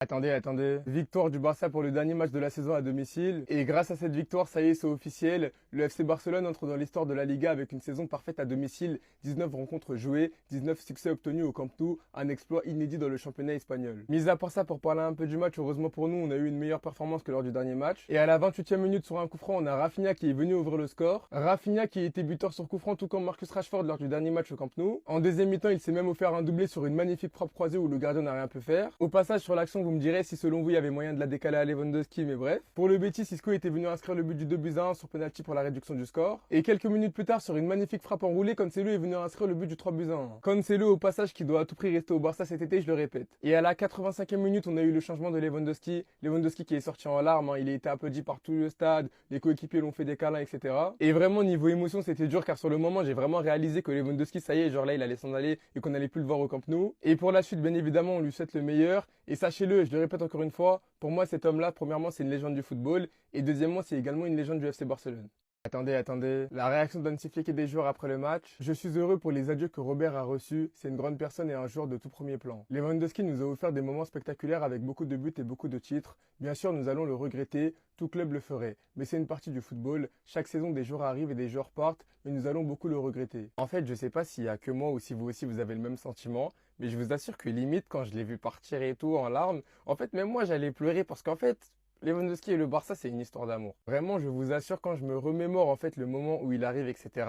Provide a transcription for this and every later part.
Attendez. Victoire du Barça pour le dernier match de la saison à domicile. Et grâce à cette victoire, ça y est, c'est officiel. Le FC Barcelone entre dans l'histoire de la Liga avec une saison parfaite à domicile. 19 rencontres jouées, 19 succès obtenus au Camp Nou. Un exploit inédit dans le championnat espagnol. Mis à part ça, pour parler un peu du match, heureusement pour nous, on a eu une meilleure performance que lors du dernier match. Et à la 28e minute sur un coup franc, on a Rafinha qui est venu ouvrir le score. Rafinha qui était buteur sur coup franc tout comme Marcus Rashford lors du dernier match au Camp Nou. En deuxième mi-temps, il s'est même offert un doublé sur une magnifique frappe croisée où le gardien n'a rien pu faire. Au passage sur l'action, vous me direz si selon vous il y avait moyen de la décaler à Lewandowski, mais bref. Pour le Betis, Isco était venu inscrire le but du 2-1 sur penalty pour la réduction du score. Et quelques minutes plus tard, sur une magnifique frappe enroulée, Cancelo est venu inscrire le but du 3-1. Cancelo au passage qui doit à tout prix rester au Barça cet été, je le répète. Et à la 85e minute, on a eu le changement de Lewandowski. Lewandowski qui est sorti en larmes, il a été applaudi par tout le stade, les coéquipiers l'ont fait des câlins, etc. Et vraiment niveau émotion, c'était dur car sur le moment, j'ai vraiment réalisé que Lewandowski, ça y est, genre là, il allait s'en aller et qu'on allait plus le voir au Camp Nou. Et pour la suite, bien évidemment, on lui souhaite le meilleur. Et sachez-le, je le répète encore une fois, pour moi, cet homme-là, premièrement, c'est une légende du football. Et deuxièmement, c'est également une légende du FC Barcelone. Attendez. La réaction d'Hansi Flick et des joueurs après le match. Je suis heureux pour les adieux que Robert a reçus. C'est une grande personne et un joueur de tout premier plan. Lewandowski nous a offert des moments spectaculaires avec beaucoup de buts et beaucoup de titres. Bien sûr, nous allons le regretter. Tout club le ferait. Mais c'est une partie du football. Chaque saison, des joueurs arrivent et des joueurs partent. Mais nous allons beaucoup le regretter. En fait, je sais pas s'il y a que moi ou si vous aussi vous avez le même sentiment. Mais je vous assure que limite, quand je l'ai vu partir et tout en larmes, en fait, même moi, j'allais pleurer parce qu'en fait, Lewandowski et le Barça, c'est une histoire d'amour. Vraiment, je vous assure, quand je me remémore en fait le moment où il arrive, etc.,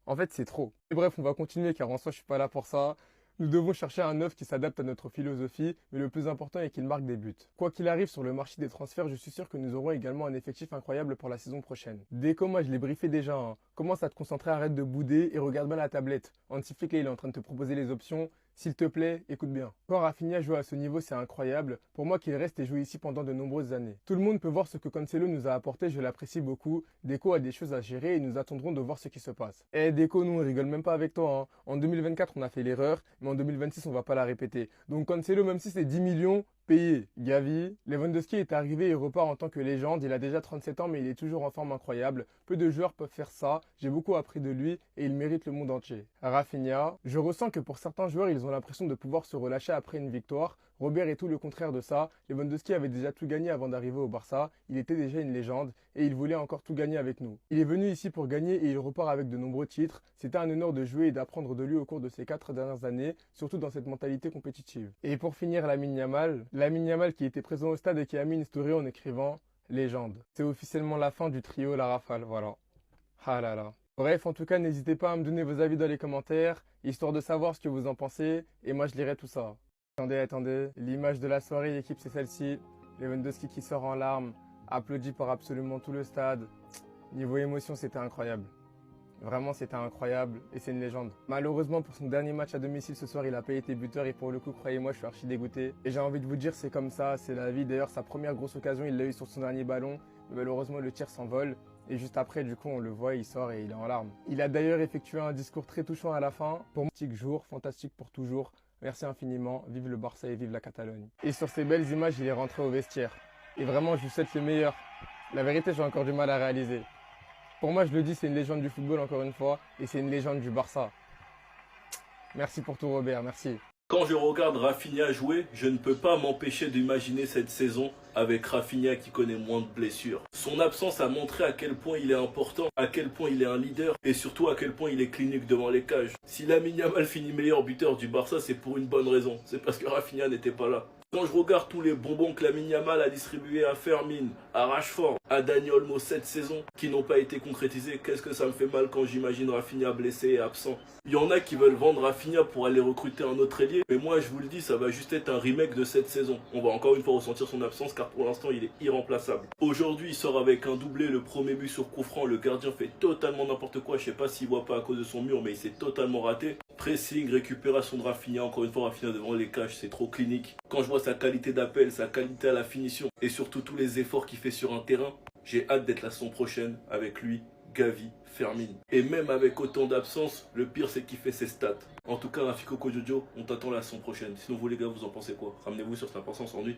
en fait, c'est trop. Et bref, on va continuer car en soi, je suis pas là pour ça. Nous devons chercher un neuf qui s'adapte à notre philosophie, mais le plus important est qu'il marque des buts. Quoi qu'il arrive sur le marché des transferts, je suis sûr que nous aurons également un effectif incroyable pour la saison prochaine. Déco, moi je l'ai briefé déjà, Commence à te concentrer, arrête de bouder et regarde bien la tablette. Hansi Flick, il est en train de te proposer les options. S'il te plaît, écoute bien. Quand Rafinha joue à ce niveau, c'est incroyable. Pour moi qu'il reste et joue ici pendant de nombreuses années. Tout le monde peut voir ce que Cancelo nous a apporté, je l'apprécie beaucoup. Deco a des choses à gérer et nous attendrons de voir ce qui se passe. Eh Deco, nous on rigole même pas avec toi. En 2024, on a fait l'erreur, mais en 2026, on va pas la répéter. Donc Cancelo, même si c'est 10 millions, payé. Gavi, Lewandowski est arrivé et repart en tant que légende. Il a déjà 37 ans, mais il est toujours en forme incroyable. Peu de joueurs peuvent faire ça. J'ai beaucoup appris de lui et il mérite le monde entier. Rafinha, je ressens que pour certains joueurs, ils ont l'impression de pouvoir se relâcher après une victoire. Robert est tout le contraire de ça. Lewandowski avait déjà tout gagné avant d'arriver au Barça. Il était déjà une légende et il voulait encore tout gagner avec nous. Il est venu ici pour gagner et il repart avec de nombreux titres. C'était un honneur de jouer et d'apprendre de lui au cours de ces 4 dernières années, surtout dans cette mentalité compétitive. Et pour finir, Lamine Yamal qui était présent au stade et qui a mis une story en écrivant légende. C'est officiellement la fin du trio La Rafale, voilà. Ah là là. Bref, en tout cas, n'hésitez pas à me donner vos avis dans les commentaires, histoire de savoir ce que vous en pensez, et moi je lirai tout ça. Attendez. L'image de la soirée, l'équipe, c'est celle-ci. Lewandowski qui sort en larmes, applaudi par absolument tout le stade. Niveau émotion, c'était incroyable. Vraiment, c'était incroyable et c'est une légende. Malheureusement, pour son dernier match à domicile ce soir, il a pas été buteur et pour le coup, croyez-moi, je suis archi dégoûté. Et j'ai envie de vous dire, c'est comme ça, c'est la vie. D'ailleurs, sa première grosse occasion, il l'a eu sur son dernier ballon. Mais malheureusement, le tir s'envole. Et juste après, du coup, on le voit, il sort et il est en larmes. Il a d'ailleurs effectué un discours très touchant à la fin. Pour moi, fantastique jour, fantastique pour toujours. Merci infiniment, vive le Barça et vive la Catalogne. Et sur ces belles images, il est rentré au vestiaire. Et vraiment, je vous souhaite le meilleur. La vérité, j'ai encore du mal à réaliser. Pour moi, je le dis, c'est une légende du football encore une fois, et c'est une légende du Barça. Merci pour tout Robert, merci. Quand je regarde Rafinha jouer, je ne peux pas m'empêcher d'imaginer cette saison avec Rafinha qui connaît moins de blessures. Son absence a montré à quel point il est important, à quel point il est un leader et surtout à quel point il est clinique devant les cages. Si Lamine Yamal finit meilleur buteur du Barça, c'est pour une bonne raison. C'est parce que Rafinha n'était pas là. Quand je regarde tous les bonbons que Lamine Yamal a distribués à Fermin, à Rashford, à Dani Olmo cette saison, qui n'ont pas été concrétisés, qu'est-ce que ça me fait mal quand j'imagine Rafinha blessé et absent. Il y en a qui veulent vendre Rafinha pour aller recruter un autre ailier, mais moi je vous le dis, ça va juste être un remake de cette saison. On va encore une fois ressentir son absence car pour l'instant il est irremplaçable. Aujourd'hui il sort avec un doublé, le premier but sur coup franc, le gardien fait totalement n'importe quoi, je sais pas s'il voit pas à cause de son mur mais il s'est totalement raté. Pressing, récupération de Rafinha, encore une fois Rafinha devant les cages, c'est trop clinique. Quand je vois sa qualité d'appel, sa qualité à la finition et surtout tous les efforts qu'il fait sur un terrain, j'ai hâte d'être la saison prochaine avec lui, Gavi, Fermin. Et même avec autant d'absence, le pire c'est qu'il fait ses stats. En tout cas, Rafiko Kojojo, on t'attend la saison prochaine. Sinon vous les gars, vous en pensez quoi? Ramenez-vous sur 5% sans nuit.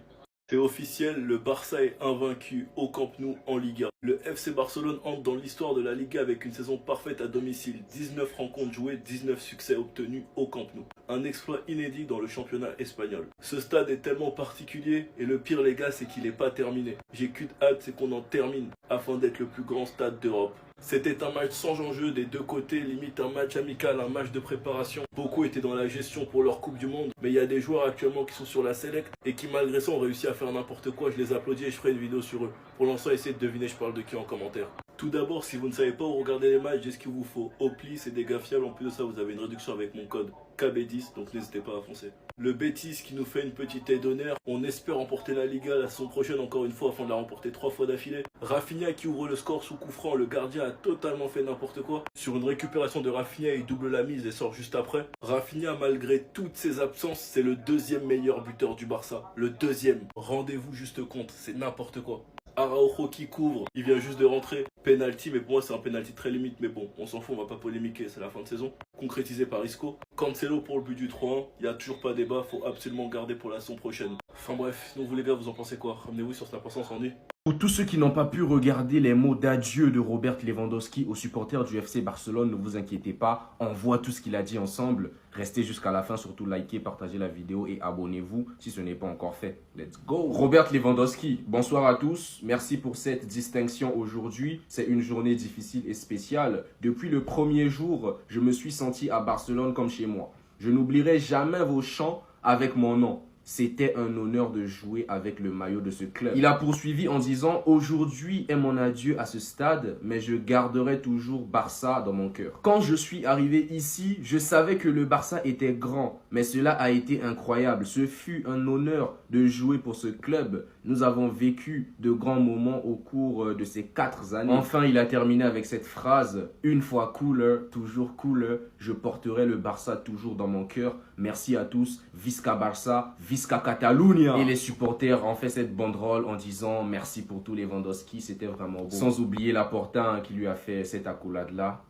C'est officiel, le Barça est invaincu au Camp Nou en Liga. Le FC Barcelone entre dans l'histoire de la Liga avec une saison parfaite à domicile. 19 rencontres jouées, 19 succès obtenus au Camp Nou. Un exploit inédit dans le championnat espagnol. Ce stade est tellement particulier et le pire les gars c'est qu'il n'est pas terminé. J'ai qu'une hâte, c'est qu'on en termine afin d'être le plus grand stade d'Europe. C'était un match sans enjeu des deux côtés, limite un match amical, un match de préparation. Beaucoup étaient dans la gestion pour leur Coupe du Monde, mais il y a des joueurs actuellement qui sont sur la Select et qui malgré ça ont réussi à faire n'importe quoi. Je les applaudis et je ferai une vidéo sur eux. Pour l'instant, essayez de deviner je parle de qui en commentaire. Tout d'abord, si vous ne savez pas où regarder les matchs, j'ai ce qu'il vous faut. Opli, c'est des gars fiables. En plus de ça, vous avez une réduction avec mon code KB10, donc n'hésitez pas à foncer. Le Betis qui nous fait une petite aide d'honneur. On espère remporter la Liga la saison prochaine encore une fois afin de la remporter 3 fois d'affilée. Rafinha qui ouvre le score sous coup franc. Le gardien a totalement fait n'importe quoi. Sur une récupération de Rafinha, il double la mise et sort juste après. Rafinha, malgré toutes ses absences, c'est le deuxième meilleur buteur du Barça. Le deuxième. Rendez-vous juste compte, c'est n'importe quoi. Araujo qui couvre, il vient juste de rentrer. Penalty, mais pour moi c'est un penalty très limite, mais bon, on s'en fout, on va pas polémiquer, c'est la fin de saison. Concrétisé par Isco. Cancelo pour le but du 3-1, il n'y a toujours pas débat, faut absolument garder pour la saison prochaine. Enfin bref, sinon vous les gars, vous en pensez quoi? Ramenez-vous sur Snap, on s'ennuie. Pour tous ceux qui n'ont pas pu regarder les mots d'adieu de Robert Lewandowski aux supporters du FC Barcelone, ne vous inquiétez pas, on voit tout ce qu'il a dit ensemble. Restez jusqu'à la fin, surtout likez, partagez la vidéo et abonnez-vous si ce n'est pas encore fait. Let's go! Robert Lewandowski, bonsoir à tous. Merci pour cette distinction aujourd'hui. C'est une journée difficile et spéciale. Depuis le premier jour, je me suis senti à Barcelone comme chez moi. Je n'oublierai jamais vos chants avec mon nom. C'était un honneur de jouer avec le maillot de ce club. Il a poursuivi en disant « Aujourd'hui est mon adieu à ce stade, mais je garderai toujours Barça dans mon cœur. » Quand je suis arrivé ici, je savais que le Barça était grand, mais cela a été incroyable. Ce fut un honneur de jouer pour ce club. Nous avons vécu de grands moments au cours de ces 4 années. Enfin, il a terminé avec cette phrase « Une fois cooler, toujours cooler, je porterai le Barça toujours dans mon cœur. Merci à tous, Visca Barça, Visca Catalunya !» Et les supporters ont fait cette banderole en disant « Merci pour tous les Lewandowski, c'était vraiment beau. » Sans oublier Laporta qui lui a fait cette accolade-là.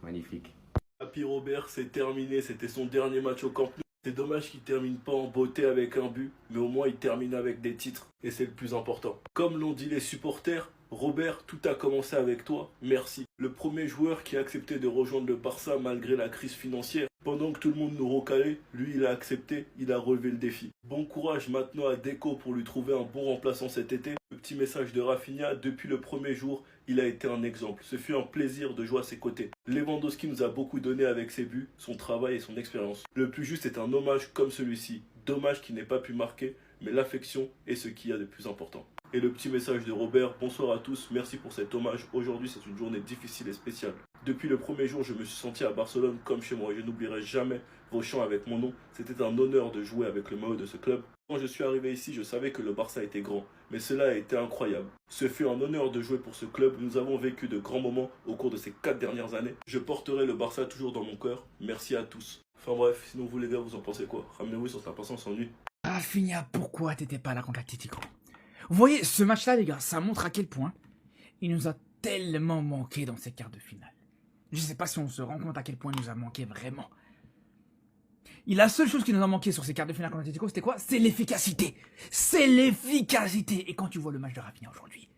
Magnifique. Happy Robert, c'est terminé, c'était son dernier match au Camp Nou. C'est dommage qu'il termine pas en beauté avec un but, mais au moins il termine avec des titres, et c'est le plus important. Comme l'ont dit les supporters, Robert, tout a commencé avec toi, merci. Le premier joueur qui a accepté de rejoindre le Barça malgré la crise financière. Pendant que tout le monde nous recalait, lui il a accepté, il a relevé le défi. Bon courage maintenant à Deco pour lui trouver un bon remplaçant cet été. Le petit message de Rafinha, depuis le premier jour, il a été un exemple. Ce fut un plaisir de jouer à ses côtés. Lewandowski nous a beaucoup donné avec ses buts, son travail et son expérience. Le plus juste est un hommage comme celui-ci. Dommage qu'il n'ait pas pu marquer, mais l'affection est ce qu'il y a de plus important. Et le petit message de Robert, bonsoir à tous, merci pour cet hommage. Aujourd'hui c'est une journée difficile et spéciale. Depuis le premier jour, je me suis senti à Barcelone comme chez moi. Je n'oublierai jamais vos chants avec mon nom. C'était un honneur de jouer avec le maillot de ce club. Quand je suis arrivé ici, je savais que le Barça était grand, mais cela a été incroyable. Ce fut un honneur de jouer pour ce club. Nous avons vécu de grands moments au cours de ces 4 dernières années. Je porterai le Barça toujours dans mon cœur. Merci à tous. Enfin bref, sinon vous les gars, vous en pensez quoi? Ramenez-vous sur Snap, on s'ennuie. Rafinha, pourquoi t'étais pas là contre l'Atlético? Vous voyez, ce match-là, les gars, ça montre à quel point il nous a tellement manqué dans ces quarts de finale. Je sais pas si on se rend compte à quel point il nous a manqué vraiment. Et la seule chose qui nous a manqué sur ces quarts de finale contre l'Atlético, c'était quoi? C'est l'efficacité. C'est l'efficacité. Et quand tu vois le match de Rafinha aujourd'hui,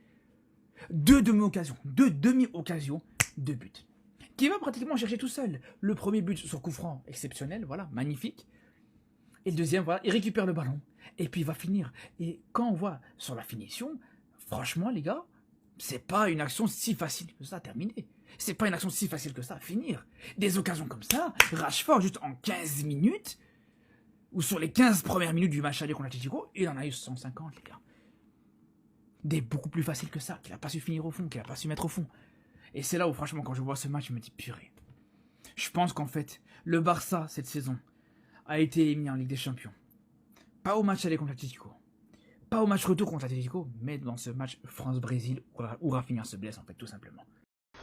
2 demi-occasions, 2 buts. Qui va pratiquement chercher tout seul. Le premier but sur coup franc, exceptionnel, voilà, magnifique. Et le deuxième, voilà, il récupère le ballon. Et puis il va finir. Et quand on voit sur la finition, franchement les gars, c'est pas une action si facile que ça à terminer. C'est pas une action si facile que ça à finir. Des occasions comme ça, Rashford juste en 15 minutes, ou sur les 15 premières minutes du match aller contre l'Atlético, il en a eu 150 les gars. Des beaucoup plus faciles que ça, qu'il a pas su finir au fond, qu'il a pas su mettre au fond. Et c'est là où franchement quand je vois ce match, je me dis purée. Je pense qu'en fait, le Barça cette saison a été éliminé en Ligue des Champions. Pas au match aller contre l'Atlético. Pas au match retour contre l'Atlético, mais dans ce match France-Brésil où Rafinha se blesse en fait tout simplement.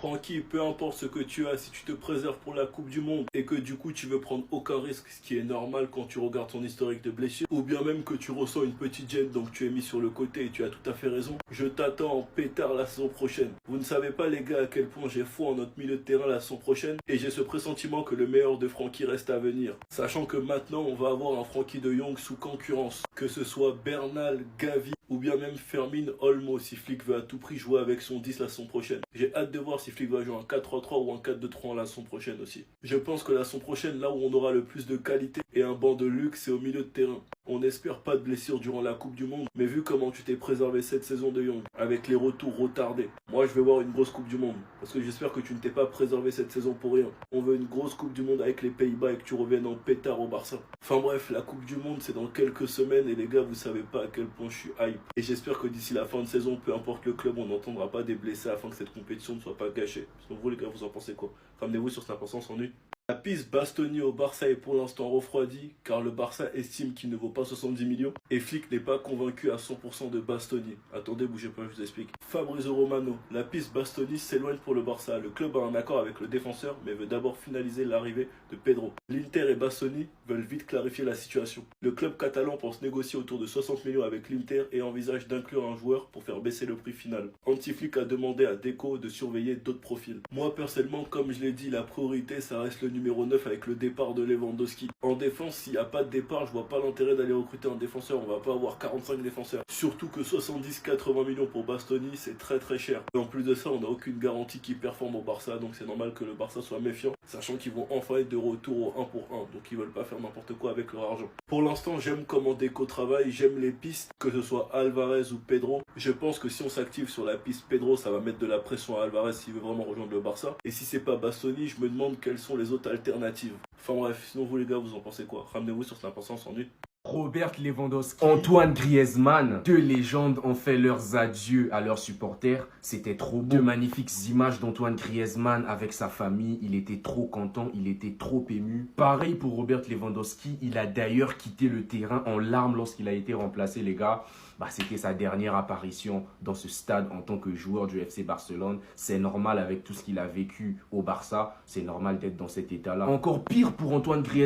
Francky, peu importe ce que tu as, si tu te préserves pour la Coupe du Monde et que du coup tu veux prendre aucun risque, ce qui est normal quand tu regardes ton historique de blessure, ou bien même que tu ressens une petite gêne donc tu es mis sur le côté et tu as tout à fait raison, je t'attends en pétard la saison prochaine. Vous ne savez pas les gars à quel point j'ai foi en notre milieu de terrain la saison prochaine et j'ai ce pressentiment que le meilleur de Francky reste à venir. Sachant que maintenant on va avoir un Francky de Jong sous concurrence, que ce soit Bernal, Gavi ou bien même Fermin Olmo si Flick veut à tout prix jouer avec son 10 la saison prochaine. J'ai hâte de voir si Flick va jouer un 4-3-3 ou un 4-2-3 la saison prochaine aussi. Je pense que la saison prochaine, là où on aura le plus de qualité et un banc de luxe, c'est au milieu de terrain. On n'espère pas de blessure durant la Coupe du Monde, mais vu comment tu t'es préservé cette saison de Jong, avec les retours retardés, moi je vais voir une grosse Coupe du Monde, parce que j'espère que tu ne t'es pas préservé cette saison pour rien. On veut une grosse Coupe du Monde avec les Pays-Bas et que tu reviennes en pétard au Barça. Enfin bref, la Coupe du Monde c'est dans quelques semaines et les gars vous savez pas à quel point je suis hype. Et j'espère que d'ici la fin de saison, peu importe le club, on n'entendra pas des blessés afin que cette compétition ne soit pas gâchée. Sinon vous les gars vous en pensez quoi? Ramenez-vous sur Snap Ensemble sans nuit. La piste Bastoni au Barça est pour l'instant refroidie car le Barça estime qu'il ne vaut pas 70 millions et Flick n'est pas convaincu à 100% de Bastoni. Attendez, bougez pas, je vous explique. Fabrizio Romano, la piste Bastoni s'éloigne pour le Barça. Le club a un accord avec le défenseur mais veut d'abord finaliser l'arrivée de Pedro. L'Inter et Bastoni veulent vite clarifier la situation. Le club catalan pense négocier autour de 60 millions avec l'Inter et envisage d'inclure un joueur pour faire baisser le prix final. Anti-Flick a demandé à Deco de surveiller d'autres profils. Moi personnellement, comme je l'ai dit, la priorité ça reste le numéro 9 avec le départ de Lewandowski. En défense, s'il n'y a pas de départ, je vois pas l'intérêt d'aller recruter un défenseur. On va pas avoir 45 défenseurs. Surtout que 70-80 millions pour Bastoni, c'est très très cher. Et en plus de ça, on n'a aucune garantie qu'il performe au Barça, donc c'est normal que le Barça soit méfiant, sachant qu'ils vont enfin être de retour au 1 pour 1, donc ils veulent pas faire n'importe quoi avec leur argent. Pour l'instant, j'aime comment Deco travaille, j'aime les pistes, que ce soit Alvarez ou Pedro. Je pense que si on s'active sur la piste Pedro, ça va mettre de la pression à Alvarez s'il veut vraiment rejoindre le Barça. Et si c'est pas Bastoni, je me demande quelles sont les autres alternatives. Enfin bref, sinon vous les gars, vous en pensez quoi? Ramenez-vous sur Snap Ensemble sans nuit. Robert Lewandowski, Antoine Griezmann, deux légendes ont fait leurs adieux à leurs supporters. C'était trop beau. De magnifiques images d'Antoine Griezmann avec sa famille. Il était trop content, il était trop ému. Pareil pour Robert Lewandowski. Il a d'ailleurs quitté le terrain en larmes lorsqu'il a été remplacé, les gars. C'était sa dernière apparition dans ce stade en tant que joueur du FC Barcelone. C'est normal avec tout ce qu'il a vécu au Barça. C'est normal d'être dans cet état-là. Encore pire pour Antoine Griezmann.